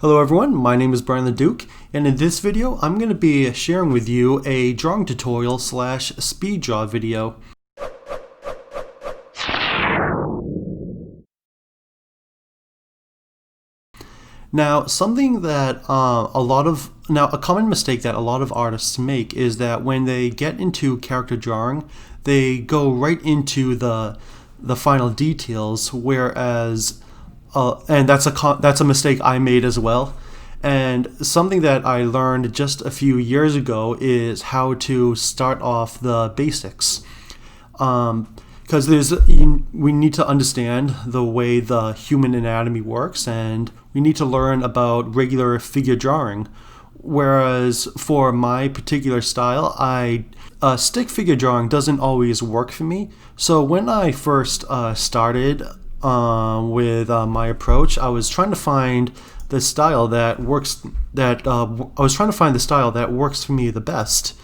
Hello everyone, my name is Brian the Duke, and in this video I'm going to be sharing with you a drawing tutorial slash speed draw video. Now, something that a common mistake that a lot of artists make is that when they get into character drawing, they go right into the final details, whereas and that's a mistake I made as well. And something that I learned just a few years ago is how to start off the basics. Because we need to understand the way the human anatomy works, and we need to learn about regular figure drawing. Whereas for my particular style, stick figure drawing doesn't always work for me. So when I first started with my approach, I was trying to find the style that works. I was trying to find the style that works for me the best.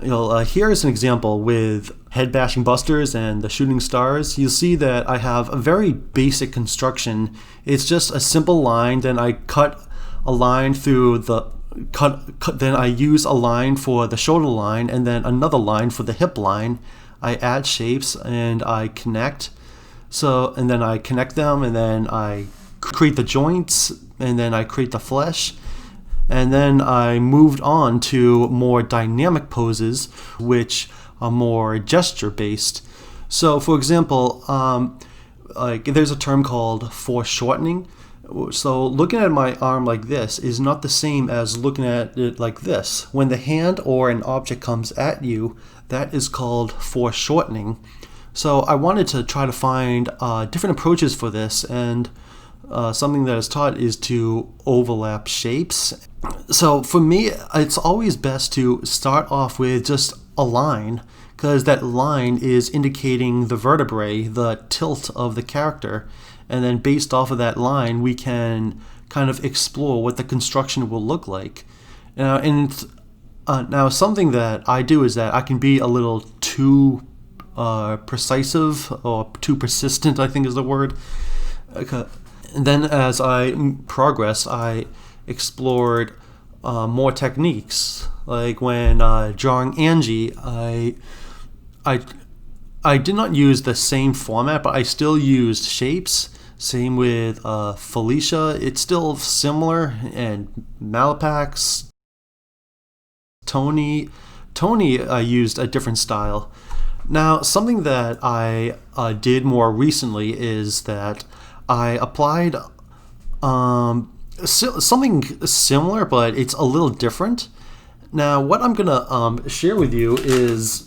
Here is an example with head bashing busters and the shooting stars. You'll see that I have a very basic construction. It's just a simple line, then I cut a line through the then I use a line for the shoulder line and then another line for the hip line. I add shapes and I connect. And then I connect them, and then I create the joints, and then I create the flesh. And then I moved on to more dynamic poses, which are more gesture-based. So, for example, there's a term called foreshortening. So looking at my arm like this is not the same as looking at it like this. When the hand or an object comes at you, that is called foreshortening. So I wanted to try to find different approaches for this, and something that is taught is to overlap shapes. So for me, it's always best to start off with just a line, because that line is indicating the vertebrae, the tilt of the character, and then based off of that line we can kind of explore what the construction will look like. Now something that I do is that I can be a little too precisive, or too persistent, I think is the word. And then as I progress, I explored more techniques. Like when drawing Angie, I did not use the same format, but I still used shapes. Same with Felicia, it's still similar, and Malapax, Tony used a different style. Now, something that I did more recently is that I applied something similar, but it's a little different. Now, what I'm gonna share with you is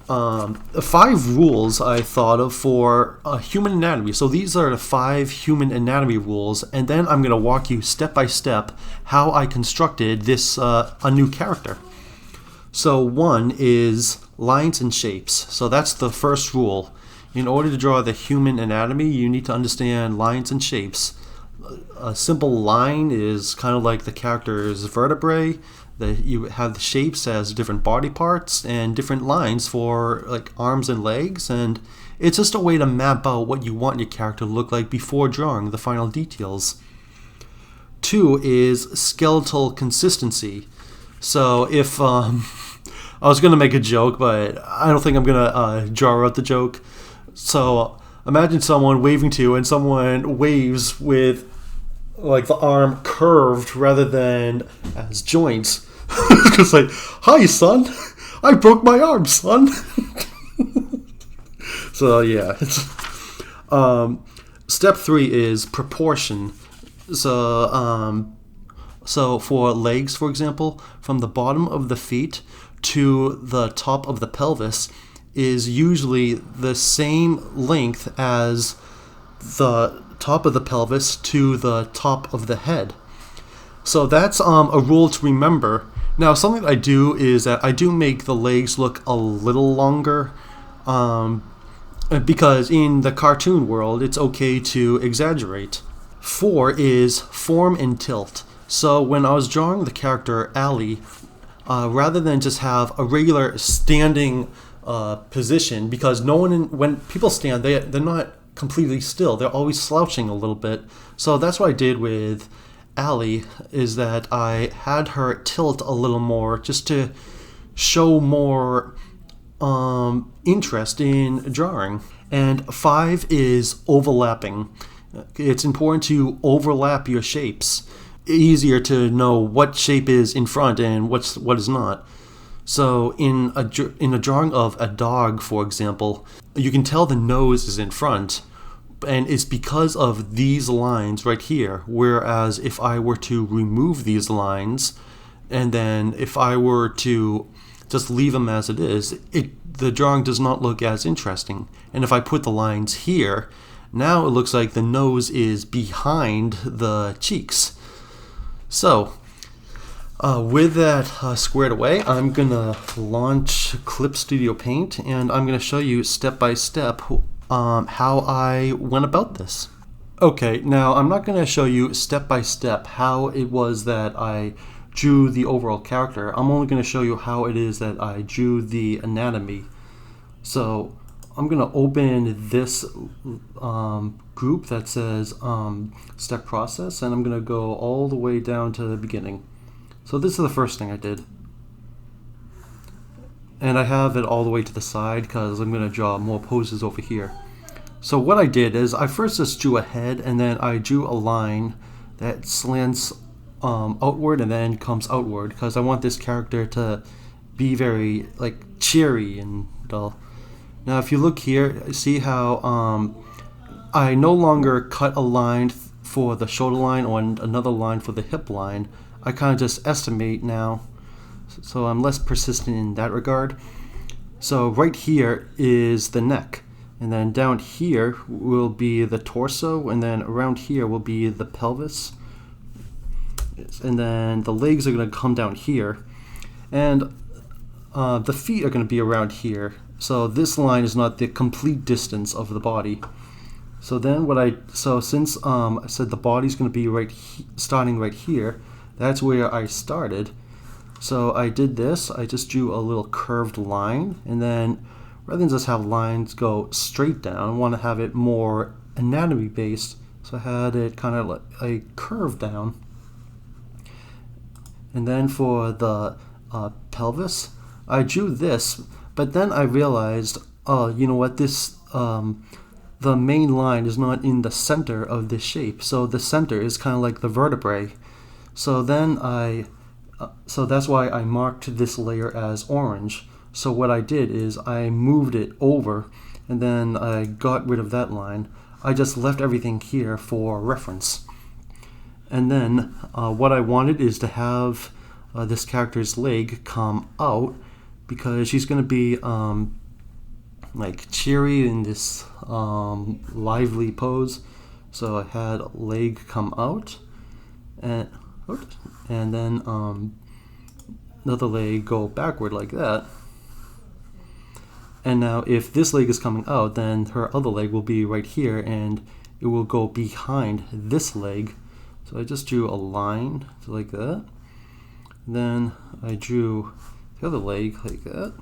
5 rules I thought of for human anatomy. So these are the 5 human anatomy rules, and then I'm going to walk you step by step how I constructed this a new character. So 1 is lines and shapes. So that's the first rule. In order to draw the human anatomy, you need to understand lines and shapes. A simple line is kind of like the character's vertebrae. You have the shapes as different body parts, and different lines for like arms and legs, and it's just a way to map out what you want your character to look like before drawing the final details. 2 is skeletal consistency. So if I was going to make a joke, but I don't think I'm going to draw out the joke. So imagine someone waving to you, and someone waves with like the arm curved rather than as joints. It's like, hi son, I broke my arm, son. So yeah, step 3 is proportion. So for legs, for example, from the bottom of the feet to the top of the pelvis is usually the same length as the top of the pelvis to the top of the head. So that's a rule to remember. Now, something that I do is that I do make the legs look a little longer, because in the cartoon world, it's okay to exaggerate. 4 is form and tilt. So when I was drawing the character Allie, rather than just have a regular standing position, because no one when people stand, they're not completely still. They're always slouching a little bit. So that's what I did with Allie, is that I had her tilt a little more just to show more interest in drawing. And 5 is overlapping. It's important to overlap your shapes. Easier to know what shape is in front and what is not. So in a drawing of a dog, for example, you can tell the nose is in front, and it's because of these lines right here. Whereas if I were to remove these lines, and then if I were to just leave them as it is, the drawing does not look as interesting. And if I put the lines here, now it looks like the nose is behind the cheeks. So with that squared away, I'm gonna launch Clip Studio Paint, and I'm gonna show you step by step how I went about this. Okay, now I'm not gonna show you step by step how it was that I drew the overall character. I'm only gonna show you how it is that I drew the anatomy. So I'm gonna open this group that says step process, and I'm gonna go all the way down to the beginning. So this is the first thing I did. And I have it all the way to the side because I'm gonna draw more poses over here. So what I did is I first just drew a head, and then I drew a line that slants outward and then comes outward, because I want this character to be very like cheery and dull. Now if you look here, see how I no longer cut a line for the shoulder line or another line for the hip line. I kind of just estimate now, so I'm less persistent in that regard. So right here is the neck, and then down here will be the torso, and then around here will be the pelvis, and then the legs are going to come down here, and the feet are going to be around here. So this line is not the complete distance of the body. So then since I said the body's going to be starting right here, that's where I started. So I did this. I just drew a little curved line, and then rather than just have lines go straight down, I want to have it more anatomy based. So I had it kind of like a curve down. And then for the pelvis, I drew this, but then I realized, oh, you know what, this the main line is not in the center of this shape. So the center is kind of like the vertebrae. So then so that's why I marked this layer as orange. So what I did is I moved it over, and then I got rid of that line. I just left everything here for reference. And then what I wanted is to have this character's leg come out, because she's going to be like cheery in this lively pose. So I had leg come out, and then another leg go backward like that. And now if this leg is coming out, then her other leg will be right here, and it will go behind this leg. So I just drew a line like that. Then I drew the other leg like that.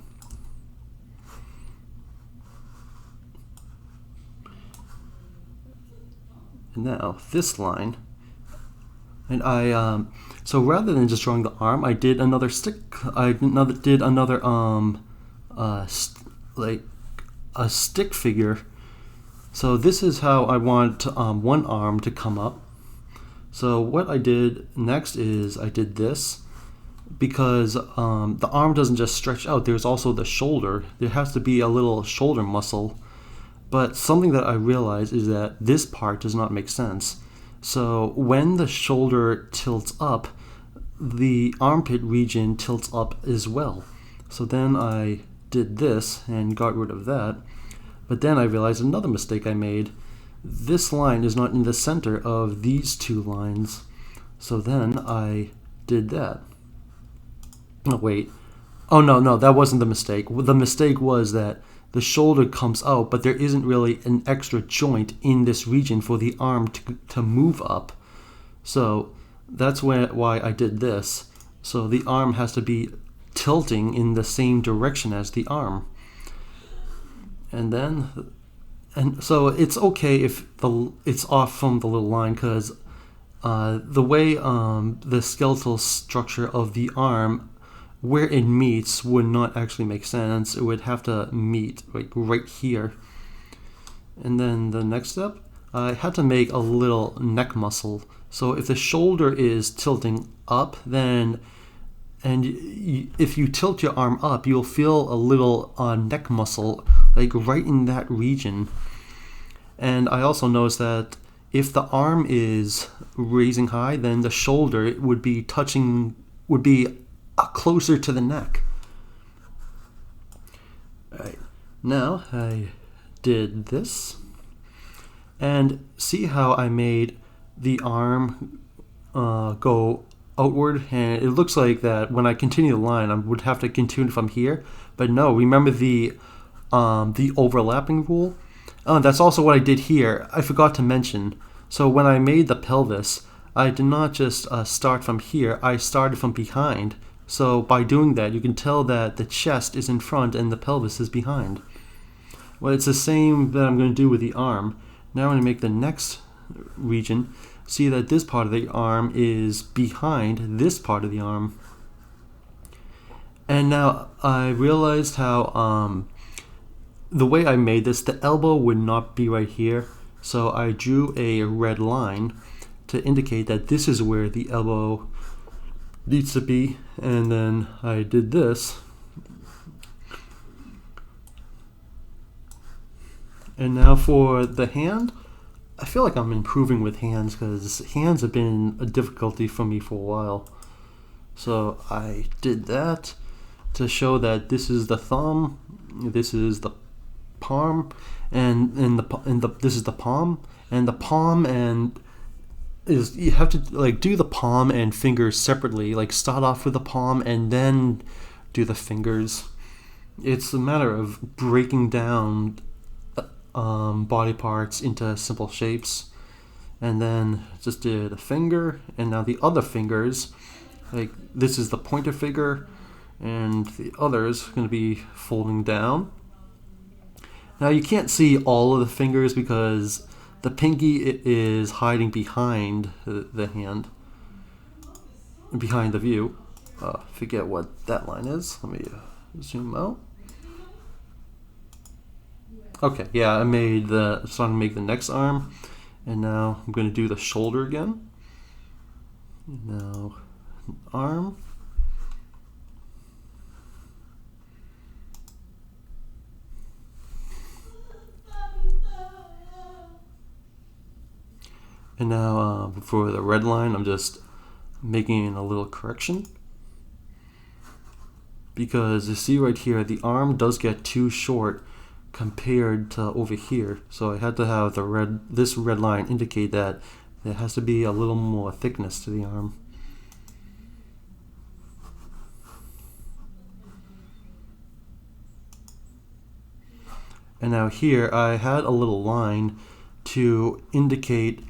And now this line. And so rather than just drawing the arm, I did another stick. I did another like a stick figure. So this is how I want one arm to come up. So what I did next is I did this, because the arm doesn't just stretch out. There's also the shoulder. There has to be a little shoulder muscle. But something that I realized is that this part does not make sense. So when the shoulder tilts up, the armpit region tilts up as well. So then I did this and got rid of that. But then I realized another mistake I made. This line is not in the center of these two lines. So then I did that. Oh, wait. Oh, no, that wasn't the mistake. The mistake was that the shoulder comes out, but there isn't really an extra joint in this region for the arm to move up. So that's why I did this. So the arm has to be tilting in the same direction as the arm. And then, and so it's okay if it's off from the little line, because the way the skeletal structure of the arm, where it meets, would not actually make sense. It would have to meet like right here. And then the next step, I had to make a little neck muscle. So if the shoulder is tilting up, then if you tilt your arm up, you'll feel a little neck muscle like right in that region. And I also noticed that if the arm is raising high, then the shoulder would be closer to the neck. All right, now I did this, and see how I made the arm go outward, and it looks like that when I continue the line I would have to continue from here, but no, remember the overlapping rule? That's also what I did here. I forgot to mention. So when I made the pelvis, I did not just start from here, I started from behind. So by doing that, you can tell that the chest is in front and the pelvis is behind. Well, it's the same that I'm going to do with the arm. Now I'm going to make the next region. See that this part of the arm is behind this part of the arm. And now I realized how the way I made this, the elbow would not be right here. So I drew a red line to indicate that this is where the elbow needs to be. And then I did this. And now for the hand, I feel like I'm improving with hands because hands have been a difficulty for me for a while. So I did that to show that this is the thumb, this is the palm, and this is the palm, and the palm and is you have to like do the palm and fingers separately. Like start off with the palm and then do the fingers. It's a matter of breaking down body parts into simple shapes, and then just did a finger, and now the other fingers, like this is the pointer finger, and the other is going to be folding down. Now you can't see all of the fingers because the pinky is hiding behind the hand, behind the view. Forget what that line is. Let me zoom out. Okay, yeah, starting to make the next arm, and now I'm going to do the shoulder again. Now, arm. And now for the red line, I'm just making a little correction. Because you see right here, the arm does get too short compared to over here, so I had to have this red line indicate that there has to be a little more thickness to the arm. And now here I had a little line to indicate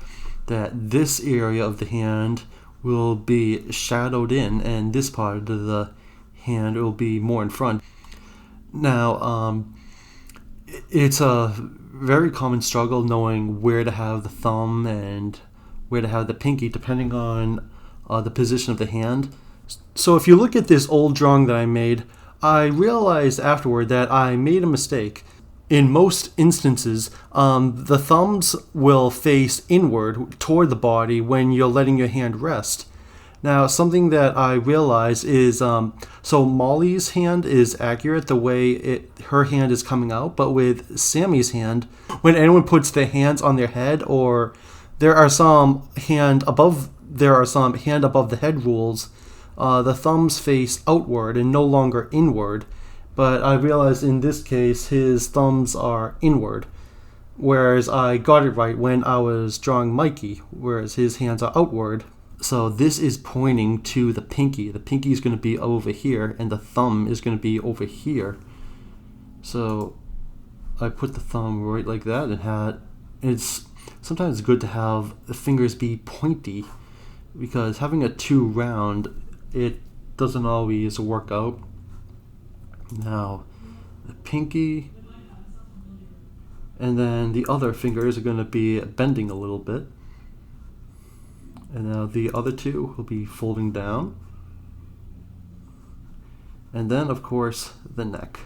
that this area of the hand will be shadowed in and this part of the hand will be more in front. Now it's a very common struggle knowing where to have the thumb and where to have the pinky depending on the position of the hand. So if you look at this old drawing that I made, I realized afterward that I made a mistake. In most instances, the thumbs will face inward toward the body when you're letting your hand rest. Now, something that I realize is, so Molly's hand is accurate the way her hand is coming out, but with Sammy's hand, when anyone puts their hands on their head, or there are some hand above the head rules, the thumbs face outward and no longer inward. But I realized in this case, his thumbs are inward, whereas I got it right when I was drawing Mikey, whereas his hands are outward. So this is pointing to the pinky. The pinky is going to be over here, and the thumb is going to be over here. So I put the thumb right like that, and sometimes it's good to have the fingers be pointy, because having it too round, it doesn't always work out. Now, the pinky And then the other fingers are going to be bending a little bit. And now the other two will be folding down. And then, of course, the neck.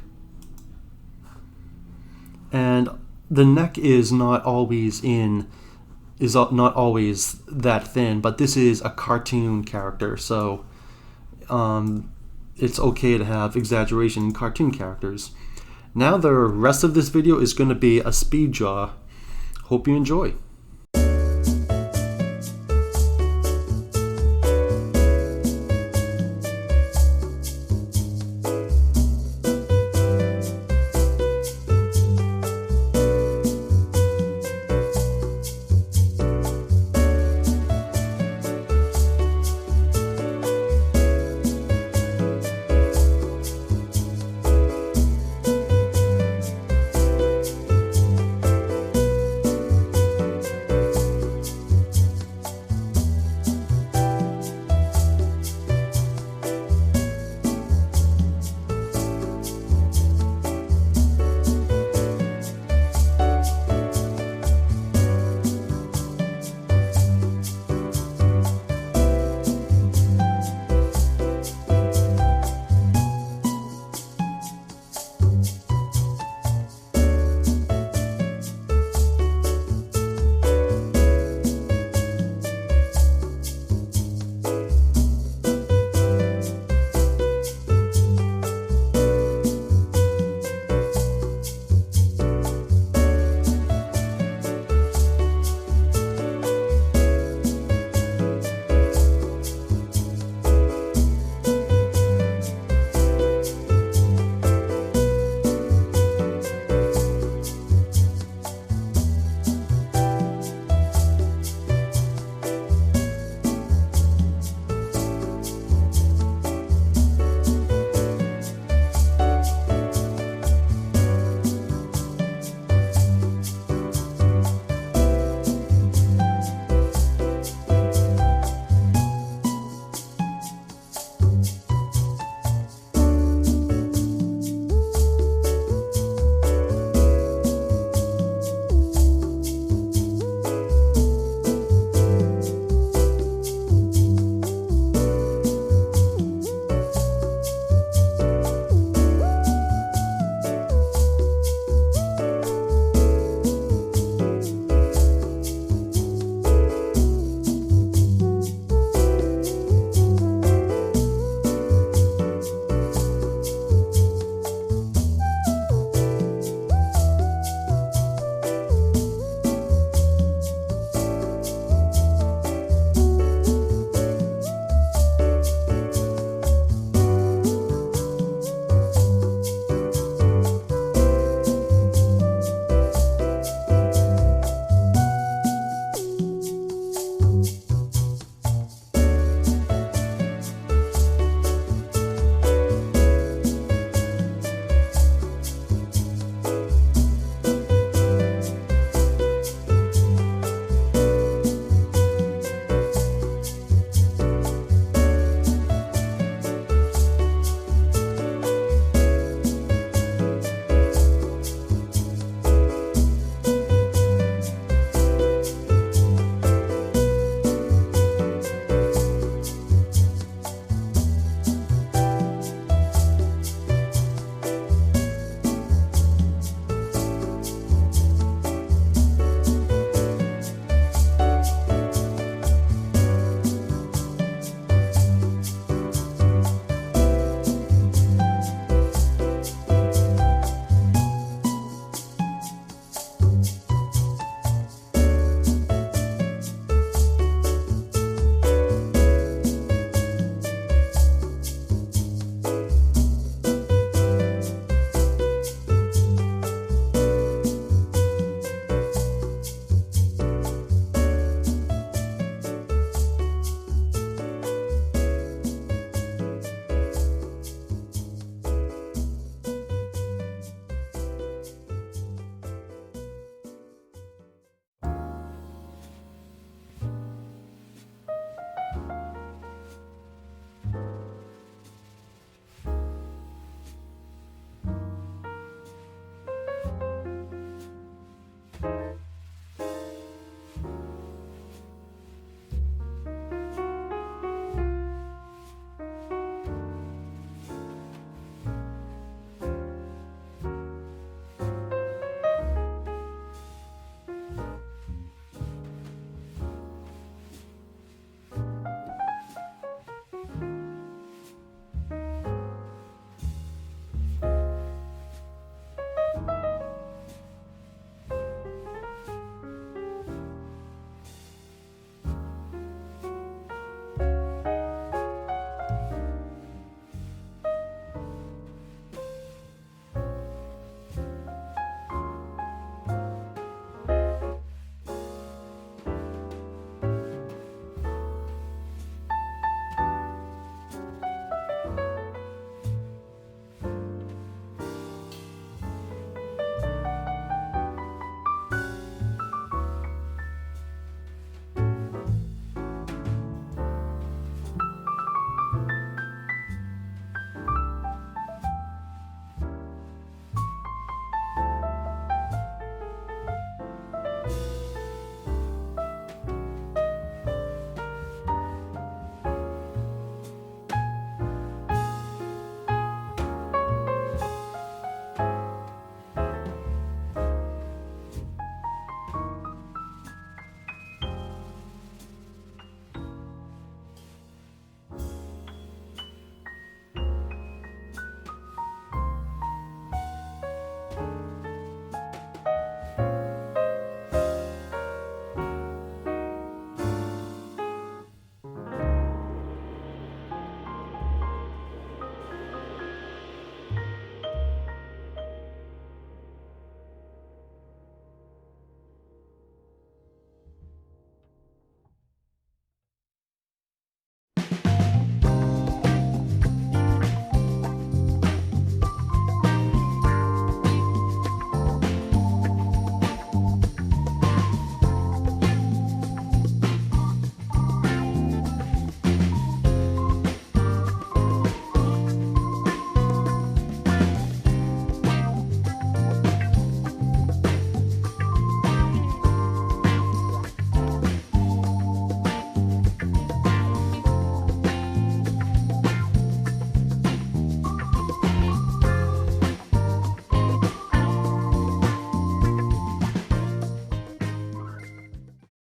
And the neck is not always not always that thin, but this is a cartoon character, so it's okay to have exaggeration in cartoon characters. Now the rest of this video is going to be a speed draw. Hope you enjoy.